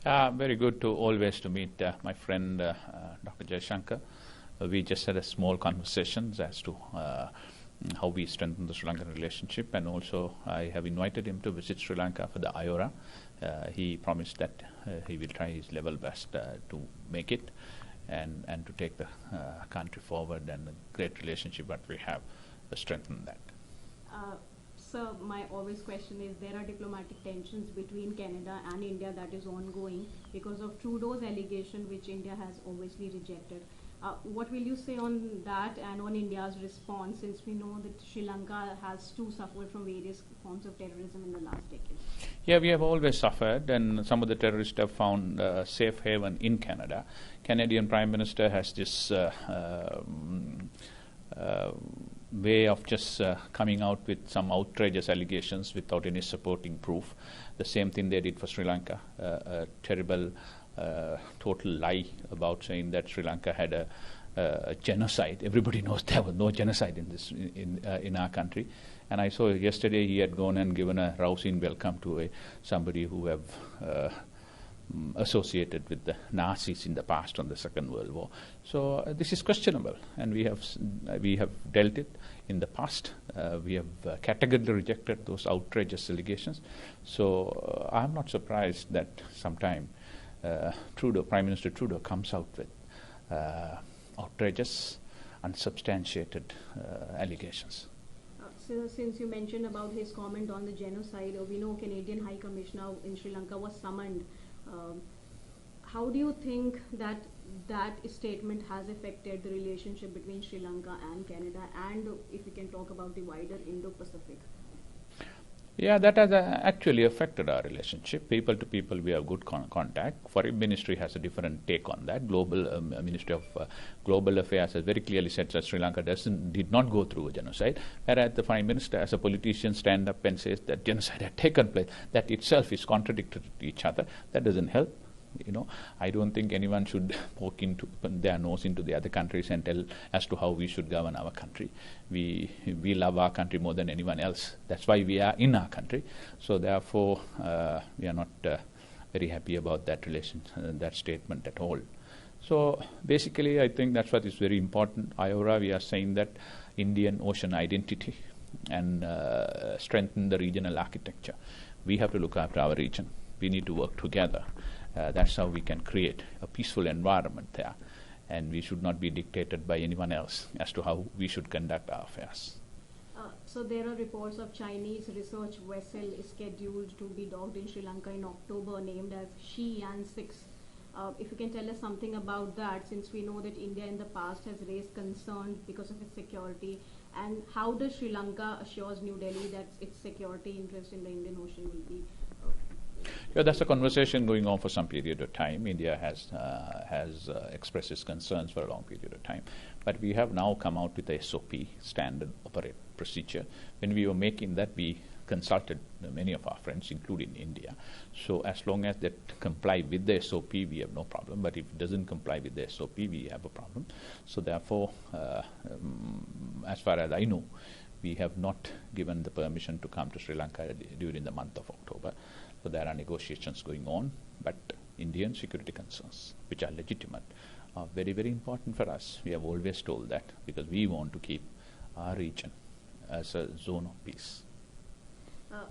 Very good to always to meet my friend Dr. Jaishankar. We just had a small conversations as to how we strengthen the Sri Lankan relationship, and also I have invited him to visit Sri Lanka for the IORA. He promised that he will try his level best to make it and to take the country forward, and the great relationship that we have strengthen that. Sir, my always question is, there are diplomatic tensions between Canada and India that is ongoing because of Trudeau's allegation, which India has obviously rejected. What will you say on that and on India's response, since we know that Sri Lanka has too suffered from various forms of terrorism in the last decade? Yeah, we have always suffered, and some of the terrorists have found safe haven in Canada. Canadian Prime Minister has this way of just coming out with some outrageous allegations without any supporting proof. The same thing they did for Sri Lanka, a terrible total lie about saying that Sri Lanka had a genocide. Everybody knows there was no genocide in our country. And I saw yesterday he had gone and given a rousing welcome to somebody who have associated with the Nazis in the past on the Second World War. So this is questionable, and we have dealt it in the past. We have categorically rejected those outrageous allegations. So I'm not surprised that sometime Trudeau, Prime Minister Trudeau, comes out with outrageous, unsubstantiated allegations. Since you mentioned about his comment on the genocide, we know Canadian High Commissioner in Sri Lanka was summoned. How do you think that statement has affected the relationship between Sri Lanka and Canada, and if you can talk about the wider Indo-Pacific? Yeah, that has actually affected our relationship. People to people, we have good contact. Foreign Ministry has a different take on that. Global Ministry of Global Affairs has very clearly said that Sri Lanka did not go through a genocide. Whereas the Prime Minister, as a politician, stand up and says that genocide had taken place. That itself is contradictory to each other. That doesn't help. I don't think anyone should poke their nose into the other countries and tell as to how we should govern our country. We love our country more than anyone else. That's why we are in our country. So therefore, we are not very happy about that that statement at all. So basically, I think that's what is very important. IORA, we are saying that Indian Ocean identity and strengthen the regional architecture. We have to look after our region. We need to work together. That's how we can create a peaceful environment there, and we should not be dictated by anyone else as to how we should conduct our affairs. So there are reports of Chinese research vessel scheduled to be docked in Sri Lanka in October, named as Xi'an 6. If you can tell us something about that, since we know that India in the past has raised concerns because of its security, and how does Sri Lanka assures New Delhi that its security interest in the Indian Ocean will be? Yeah, that's a conversation going on for some period of time. India has expressed its concerns for a long period of time. But we have now come out with the SOP, Standard Operating Procedure. When we were making that, we consulted many of our friends, including India. So as long as they comply with the SOP, we have no problem. But if it doesn't comply with the SOP, we have a problem. So therefore, as far as I know, we have not given the permission to come to Sri Lanka during the month of October. So there are negotiations going on, but Indian security concerns, which are legitimate, are very, very important for us. We have always told that because we want to keep our region as a zone of peace.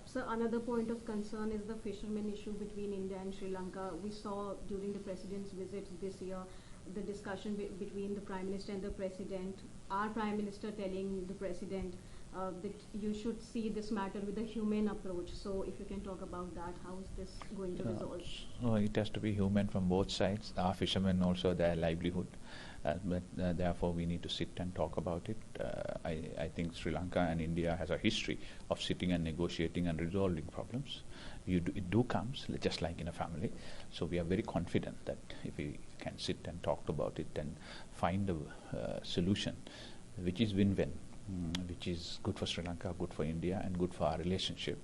So another point of concern is the fishermen issue between India and Sri Lanka. We saw during the President's visit this year the discussion between the Prime Minister and the President, our Prime Minister telling the President that you should see this matter with a humane approach. So if you can talk about that, how is this going to resolve? It has to be human from both sides. Our fishermen also, their livelihood. But therefore we need to sit and talk about it. I think Sri Lanka and India has a history of sitting and negotiating and resolving problems. It comes just like in a family. So we are very confident that if we can sit and talk about it and find a solution which is win-win, which is good for Sri Lanka, good for India, and good for our relationship.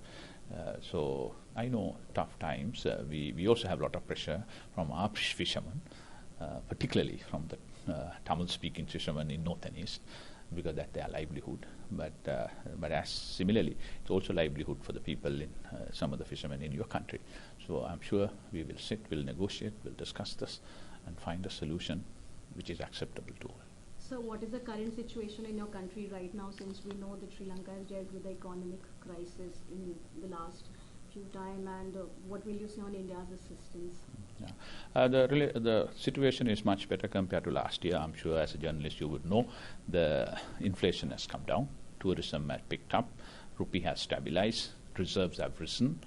So I know tough times. We also have a lot of pressure from our fishermen, particularly from the Tamil-speaking fishermen in north and east, because that's their livelihood. But as similarly, it's also livelihood for the people in some of the fishermen in your country. So I'm sure we will sit, we'll negotiate, we'll discuss this and find a solution which is acceptable to all. So what is the current situation in your country right now, since we know that Sri Lanka has dealt with the economic crisis in the last few time, and what will you say on India's assistance? Yeah. The situation is much better compared to last year. I'm sure as a journalist you would know the inflation has come down, tourism has picked up, rupee has stabilized, reserves have risen.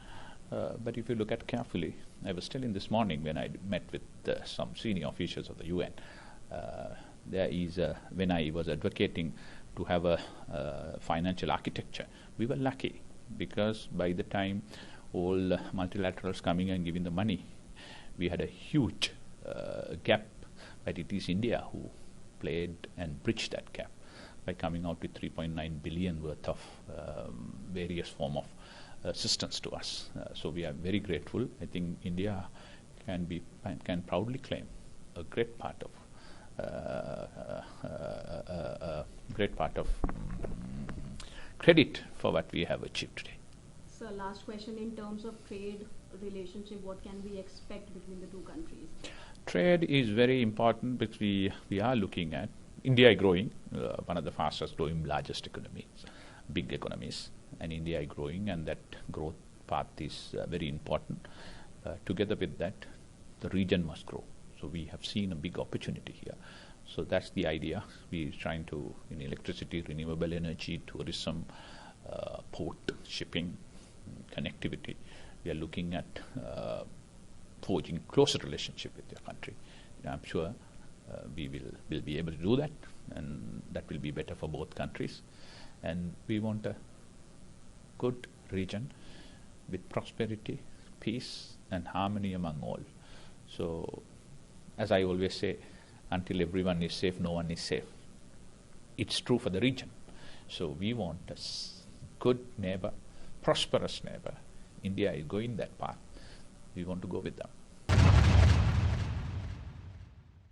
But if you look at carefully, I was telling this morning when I met with some senior officials of the UN, there is when I was advocating to have a financial architecture, we were lucky because by the time all multilaterals coming and giving the money, we had a huge gap, but it is India who played and bridged that gap by coming out with 3.9 billion worth of various form of assistance to us. So we are very grateful. I think India can proudly claim a great part of credit for what we have achieved today. So last question, in terms of trade relationship, what can we expect between the two countries? Trade is very important because we are looking at India growing, one of the fastest growing, largest economies, big economies, and India growing, and that growth path is very important. Together with that, the region must grow. So we have seen a big opportunity here. So that's the idea. We are trying to, in electricity, renewable energy, tourism, port, shipping, connectivity. We are looking at forging closer relationship with your country. I'm sure we will be able to do that, and that will be better for both countries. And we want a good region with prosperity, peace, and harmony among all. So, as I always say, until everyone is safe, no one is safe. It's true for the region. So we want a good neighbor, prosperous neighbor. India is going that path. We want to go with them.